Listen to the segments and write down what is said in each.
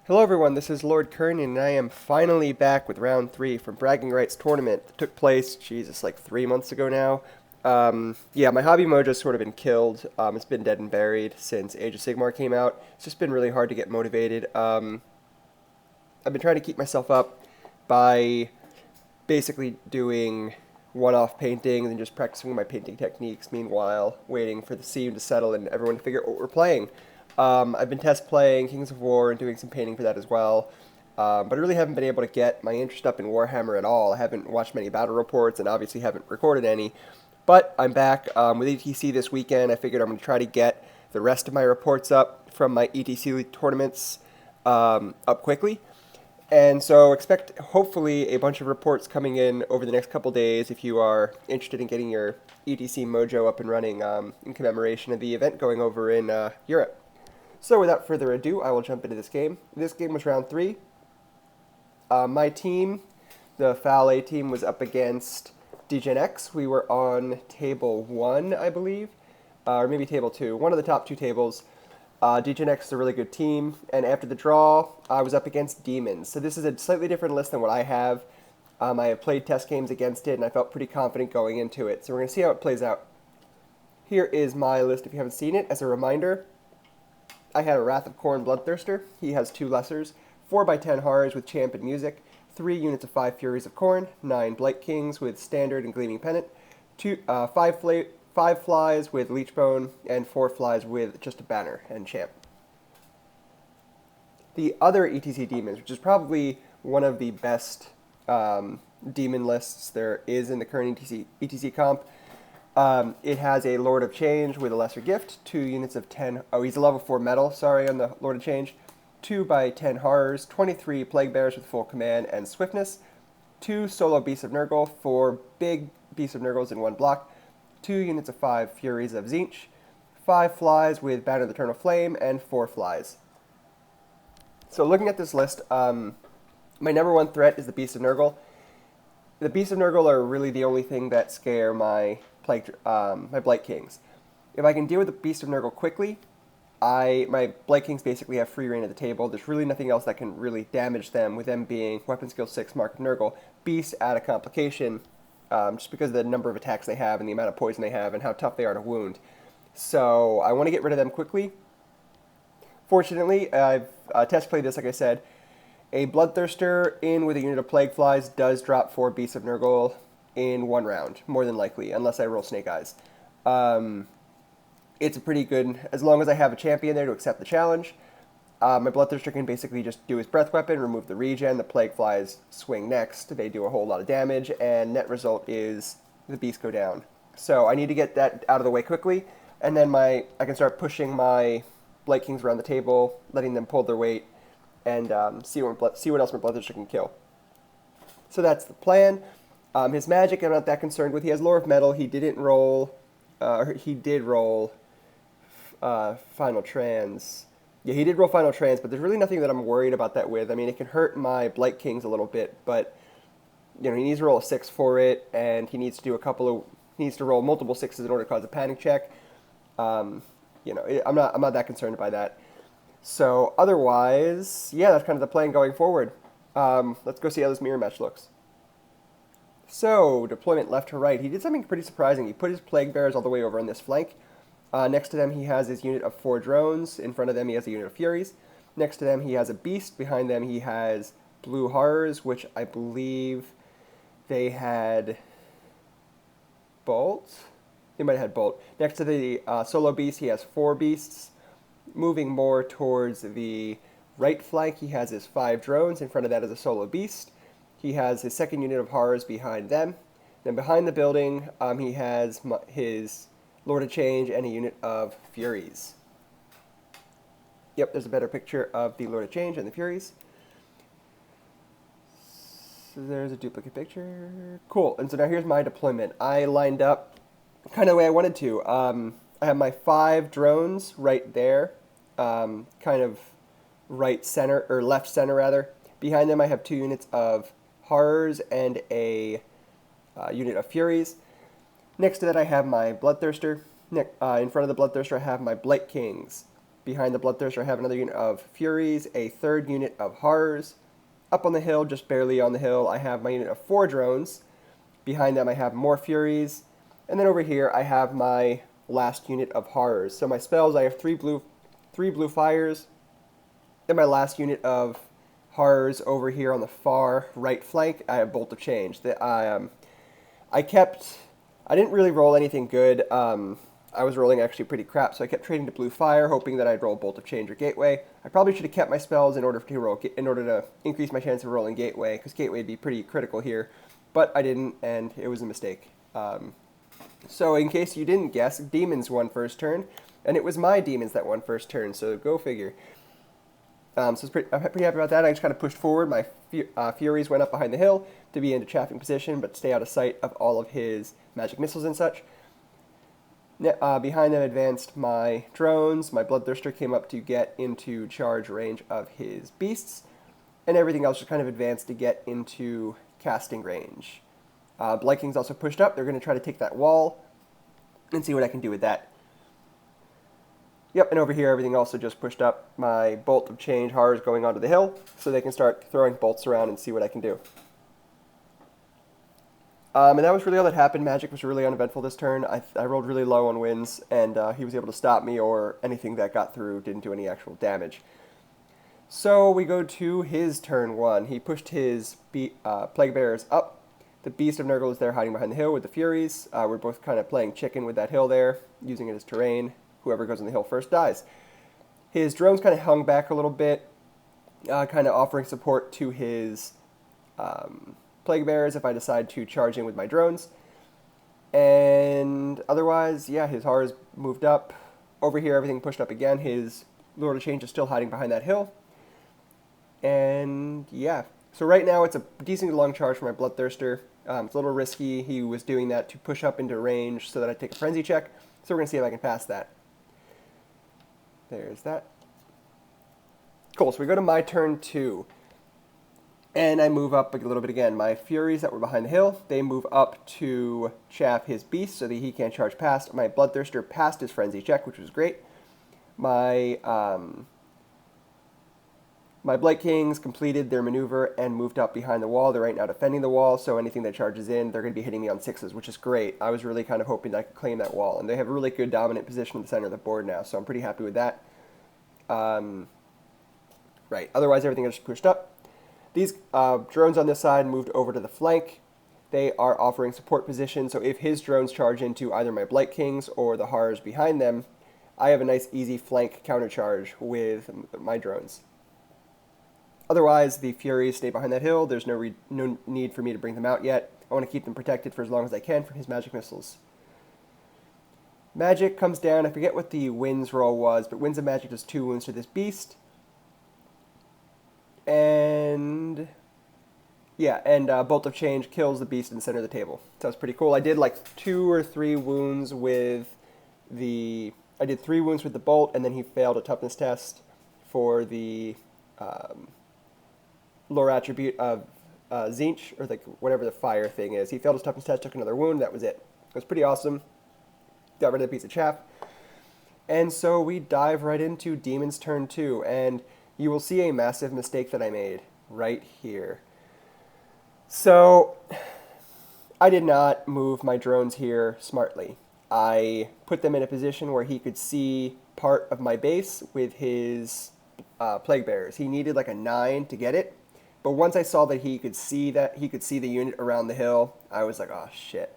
Hello everyone, this is Lord Kern, and I am finally back with round 3 from Bragging Rights Tournament that took place, Jesus, like 3 months ago now. Yeah, my hobby mojo's sort of been killed. It's been dead and buried since Age of Sigmar came out. It's just been really hard to get motivated. I've been trying to keep myself up by basically doing one-off paintings and just practicing my painting techniques, meanwhile waiting for the scene to settle and everyone to figure out what we're playing. I've been test playing Kings of War and doing some painting for that as well. But I really haven't been able to get my interest up in Warhammer at all. I haven't watched many battle reports and obviously haven't recorded any. But I'm back with ETC this weekend. I figured I'm going to try to get the rest of my reports up from my ETC tournaments up quickly. And so expect hopefully a bunch of reports coming in over the next couple days if you are interested in getting your ETC mojo up and running in commemoration of the event going over in Europe. So without further ado, I will jump into this game. This game was round 3. My team, the Foul A team, was up against DGenX. We were on table 1, I believe, or maybe table 2, one of the top 2 tables. DGenX is a really good team, and after the draw, I was up against Daemons. So this is a slightly different list than what I have. I have played test games against it, and I felt pretty confident going into it. So we're going to see how it plays out. Here is my list if you haven't seen it. As a reminder, I had a Wrath of Khorne Bloodthirster. He has 2 Lessers, 4x10 Horrors with Champ and Music, 3 units of 5 Furies of Khorne, 9 Blight Kings with Standard and Gleaming Pennant, 5 Flies with Leechbone, and 4 Flies with just a Banner and Champ. The other ETC Demons, which is probably one of the best demon lists there is in the current ETC comp, it has a Lord of Change with a Lesser Gift, 2 units of 10... Oh, he's a level 4 metal, sorry, on the Lord of Change. 2x10 Horrors, 23 Plague Bearers with full command and swiftness, 2 solo Beasts of Nurgle, 4 big Beasts of Nurgles in 1 block, 2 units of 5 Furies of Tzeentch, 5 Flies with Banner of the Eternal Flame, and 4 Flies. So looking at this list, my number 1 threat is the Beasts of Nurgle. The Beasts of Nurgle are really the only thing that scare my Blight Kings. If I can deal with the Beast of Nurgle quickly, my Blight Kings basically have free reign of the table. There's really nothing else that can really damage them, with them being Weapon Skill 6 Mark of Nurgle. Beasts add a complication just because of the number of attacks they have and the amount of poison they have and how tough they are to wound. So I want to get rid of them quickly. Fortunately, I've test played this, like I said. A Bloodthirster in with a unit of Plague Flies does drop 4 Beasts of Nurgle in 1 round, more than likely, unless I roll Snake Eyes. It's a pretty good, as long as I have a champion there to accept the challenge. My Bloodthirster can basically just do his Breath Weapon, remove the regen, the Plague Flies swing next, they do a whole lot of damage, and net result is the beasts go down. So I need to get that out of the way quickly, and then I can start pushing my Blight Kings around the table, letting them pull their weight, and see what else my Bloodthirster can kill. So that's the plan. His magic I'm not that concerned with. He has Lore of Metal. He didn't roll, he did roll Final Trans. Yeah, he did roll Final Trans, but there's really nothing that I'm worried about that with. I mean, it can hurt my Blight Kings a little bit, but he needs to roll a 6 for it, and he needs to do needs to roll multiple 6s in order to cause a panic check. I'm not that concerned by that. So otherwise, yeah, that's kind of the plan going forward. Let's go see how this mirror match looks. So, deployment left to right. He did something pretty surprising. He put his Plague Bearers all the way over on this flank. Next to them, he has his unit of 4 drones. In front of them, he has a unit of Furies. Next to them, he has a Beast. Behind them, he has Blue Horrors, which I believe they had Bolt. They might have had Bolt. Next to the solo Beast, he has 4 Beasts. Moving more towards the right flank, he has his 5 drones. In front of that is a solo Beast. He has his second unit of Horrors behind them. Then behind the building, he has his Lord of Change and a unit of Furies. Yep, there's a better picture of the Lord of Change and the Furies. So there's a duplicate picture. Cool. And so now here's my deployment. I lined up kind of the way I wanted to. I have my 5 drones right there, kind of right center, or left center rather. Behind them I have 2 units of Horrors and a unit of Furies. Next to that I have my Bloodthirster. In front of the Bloodthirster I have my Blight Kings. Behind the Bloodthirster, I have another unit of Furies, a third unit of Horrors. Up on the hill, just barely on the hill, I have my unit of 4 drones. Behind them, I have more Furies. And then over here, I have my last unit of Horrors. So my spells, I have three blue fires. Then my last unit of Horrors over here on the far right flank, I have Bolt of Change. I didn't really roll anything good. I was rolling actually pretty crap, so I kept trading to Blue Fire, hoping that I'd roll Bolt of Change or Gateway. I probably should have kept my spells in order to increase my chance of rolling Gateway, because Gateway would be pretty critical here. But I didn't, and it was a mistake. So in case you didn't guess, Demons won first turn, and it was my Demons that won first turn, so go figure. So I'm pretty happy about that. I just kind of pushed forward. My Furies went up behind the hill to be into chaffing position, but stay out of sight of all of his magic missiles and such. Behind them advanced my drones. My Bloodthirster came up to get into charge range of his beasts, and everything else just kind of advanced to get into casting range. Blight Kings also pushed up. They're going to try to take that wall and see what I can do with that. Yep, and over here everything also just pushed up. My Bolt of Change Horrors going onto the hill, so they can start throwing bolts around and see what I can do. And that was really all that happened. Magic was really uneventful this turn. I rolled really low on wins, and he was able to stop me, or anything that got through didn't do any actual damage. So we go to his turn 1. He pushed his Plague Bearers up. The Beast of Nurgle is there hiding behind the hill with the Furies. We're both kind of playing chicken with that hill there, using it as terrain. Whoever goes on the hill first dies. His drones kind of hung back a little bit, kind of offering support to his Plague Bearers if I decide to charge in with my drones. And otherwise, yeah, his Horrors moved up. Over here, everything pushed up again. His Lord of Change is still hiding behind that hill. And yeah, so right now it's a decent long charge for my Bloodthirster. It's a little risky. He was doing that to push up into range so that I take a frenzy check. So we're going to see if I can pass that. There's that. Cool, so we go to my turn 2. And I move up a little bit again. My Furies that were behind the hill, they move up to chaff his beast so that he can't charge past. My Bloodthirster passed his frenzy check, which was great. My Blight Kings completed their maneuver and moved up behind the wall. They're right now defending the wall, so anything that charges in, they're going to be hitting me on 6s, which is great. I was really kind of hoping that I could claim that wall. And they have a really good dominant position in the center of the board now, so I'm pretty happy with that. Right, otherwise everything is just pushed up. These drones on this side moved over to the flank. They are offering support position, so if his drones charge into either my Blight Kings or the Horrors behind them, I have a nice easy flank countercharge with my drones. Otherwise, the Furies stay behind that hill. There's no need for me to bring them out yet. I want to keep them protected for as long as I can from his magic missiles. Magic comes down. I forget what the Winds roll was, but Winds of Magic does 2 wounds to this beast. And yeah, and Bolt of Change kills the beast in the center of the table. So that's pretty cool. I did like 2 or 3 wounds with the... I did 3 wounds with the Bolt, and then he failed a toughness test for the lore attribute of Zinch, or like whatever the fire thing is. He failed his toughness test, took another wound, that was it. It was pretty awesome. Got rid of the piece of chaff. And so we dive right into Demon's turn 2, and you will see a massive mistake that I made right here. So, I did not move my drones here smartly. I put them in a position where he could see part of my base with his Plague Bearers. He needed like a 9 to get it, but once I saw that he could see the unit around the hill, I was like, oh shit.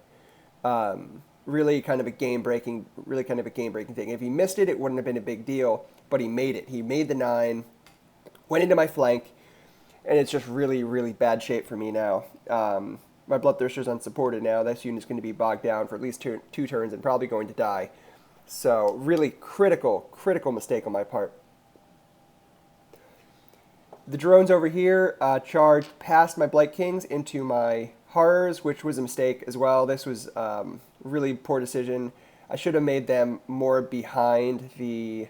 Really kind of a game-breaking thing. If he missed it, it wouldn't have been a big deal, but he made it. He made the 9. Went into my flank, and it's just really, really bad shape for me now. My Bloodthirster's unsupported now. This unit's going to be bogged down for at least two turns and probably going to die. So, really critical mistake on my part. The drones over here charged past my Blight Kings into my Horrors, which was a mistake as well. This was really poor decision. I should have made them more behind the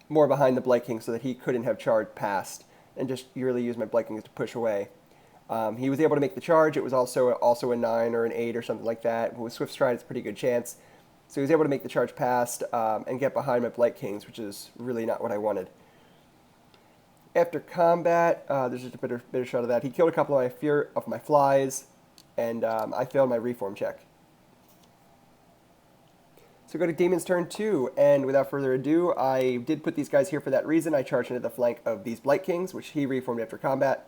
Blight King so that he couldn't have charged past, and just really use my Blight Kings to push away. He was able to make the charge. It was also a 9 or an 8 or something like that. With Swift Stride, it's a pretty good chance. So he was able to make the charge past and get behind my Blight Kings, which is really not what I wanted. After combat, there's just a better shot of that. He killed a couple of my flies, and I failed my reform check. So go to Daemon's turn 2, and without further ado, I did put these guys here for that reason. I charged into the flank of these Blight Kings, which he reformed after combat.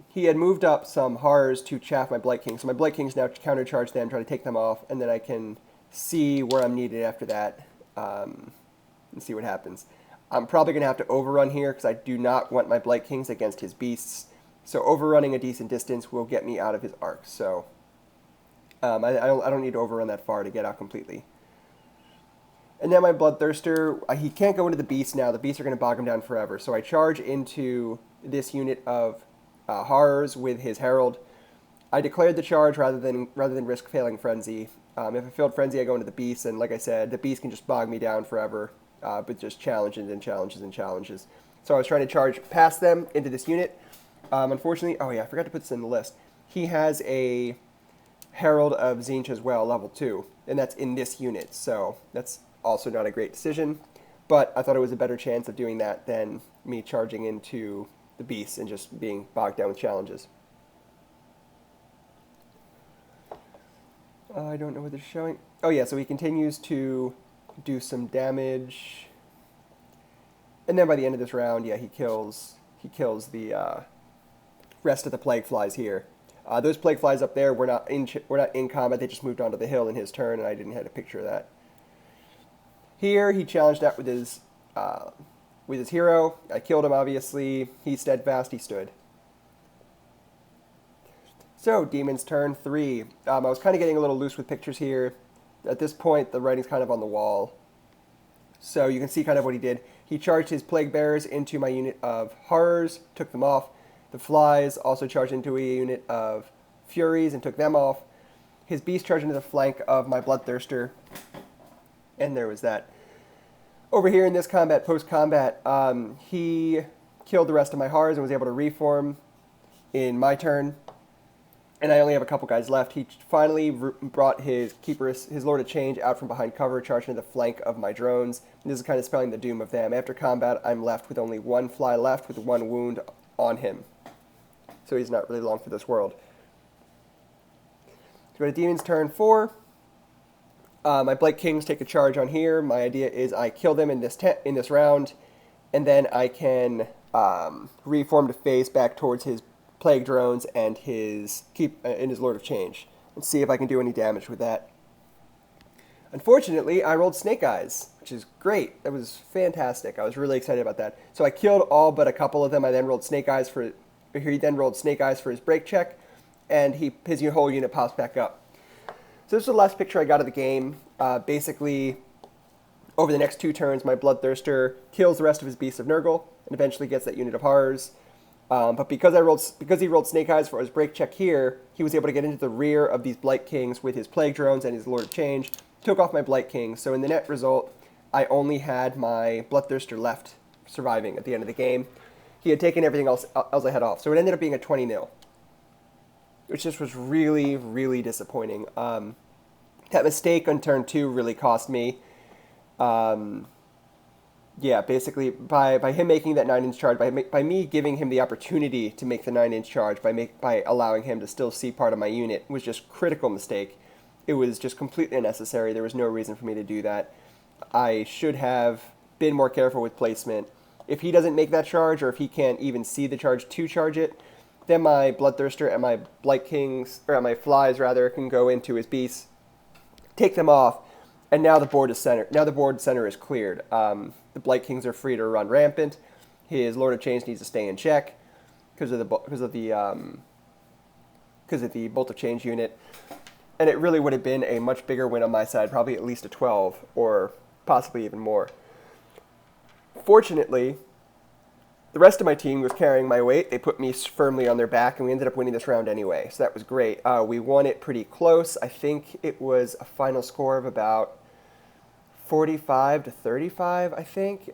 He had moved up some horrors to chaff my Blight Kings, so my Blight Kings now countercharge them, try to take them off, and then I can see where I'm needed after that and see what happens. I'm probably going to have to overrun here because I do not want my Blight Kings against his beasts, so overrunning a decent distance will get me out of his arc, so I don't need to overrun that far to get out completely. And then my Bloodthirster, he can't go into the beast now. The beasts are going to bog him down forever, so I charge into this unit of horrors with his herald. I declared the charge rather than risk failing frenzy. If I failed frenzy, I go into the beast, and like I said, the beast can just bog me down forever, with just challenges and challenges and challenges. So I was trying to charge past them into this unit. Unfortunately, oh yeah, I forgot to put this in the list. He has a Herald of Tzeentch as well, level 2, and that's in this unit, so that's also not a great decision. But I thought it was a better chance of doing that than me charging into the beast and just being bogged down with challenges. I don't know what they're showing. Oh yeah, so he continues to do some damage, and then by the end of this round, yeah, he kills the rest of the plague flies here. Those plague flies up there were not in combat. They just moved onto the hill in his turn, and I didn't have a picture of that. Here he challenged that with his hero. I killed him, obviously. He's steadfast. He stood. So, Daemon's turn 3. I was kind of getting a little loose with pictures here. At this point, the writing's kind of on the wall. So you can see kind of what he did. He charged his Plague Bearers into my unit of Horrors, took them off. The Flies also charged into a unit of Furies and took them off. His Beast charged into the flank of my Bloodthirster. And there was that. Over here in this combat, post-combat, he killed the rest of my Horrors and was able to reform in my turn. And I only have a couple guys left. He finally brought his Lord of Change out from behind cover, charged into the flank of my drones. And this is kind of spelling the doom of them. After combat, I'm left with only one fly left with one wound on him. So he's not really long for this world. So go to Daemon's turn 4. My Blight Kings take a charge on here. My idea is I kill them in this round, and then I can reform to face back towards his Plague Drones and his Lord of Change, and see if I can do any damage with that. Unfortunately, I rolled Snake Eyes, which is great. That was fantastic. I was really excited about that. So I killed all but a couple of them. I then rolled Snake Eyes for his break check, and his whole unit pops back up. So this is the last picture I got of the game. Basically, over the next 2 turns, my Bloodthirster kills the rest of his Beasts of Nurgle and eventually gets that unit of Horrors. But because he rolled Snake Eyes for his break check here, he was able to get into the rear of these Blight Kings with his Plague Drones and his Lord of Change, took off my Blight Kings. So in the net result, I only had my Bloodthirster left surviving at the end of the game. He had taken everything else I had off. So it ended up being a 20-0, which just was really, really disappointing. That mistake on turn 2 really cost me. Yeah, basically, by him making that 9-inch charge, by me giving him the opportunity to make the 9-inch charge, by allowing him to still see part of my unit, was just critical mistake. It was just completely unnecessary. There was no reason for me to do that. I should have been more careful with placement. If he doesn't make that charge, or if he can't even see the charge to charge it, then my Bloodthirster and my Blight Kings, or my Flies rather, can go into his beasts, take them off, and now the board center is cleared. The Blight Kings are free to run rampant. His Lord of Change needs to stay in check because of the Bolt of Change unit, and it really would have been a much bigger win on my side, probably at least a 12 or possibly even more. Fortunately, the rest of my team was carrying my weight. They put me firmly on their back, and we ended up winning this round anyway, so that was great. We won it pretty close. I think it was a final score of about 45-35, I think.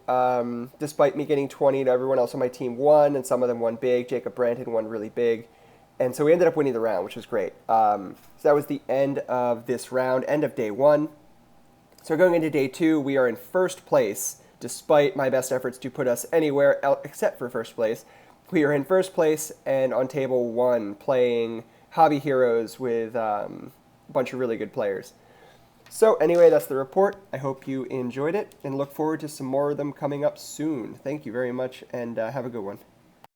Despite me getting 20, everyone else on my team won, and some of them won big. Jacob Branton won really big. And so we ended up winning the round, which was great. So that was the end of this round, end of day one. So going into day two, we are in first place, despite my best efforts to put us anywhere except for first place. We are in first place and on table one, playing Hobby Heroes with a bunch of really good players. So anyway, that's the report. I hope you enjoyed it and look forward to some more of them coming up soon. Thank you very much and have a good one.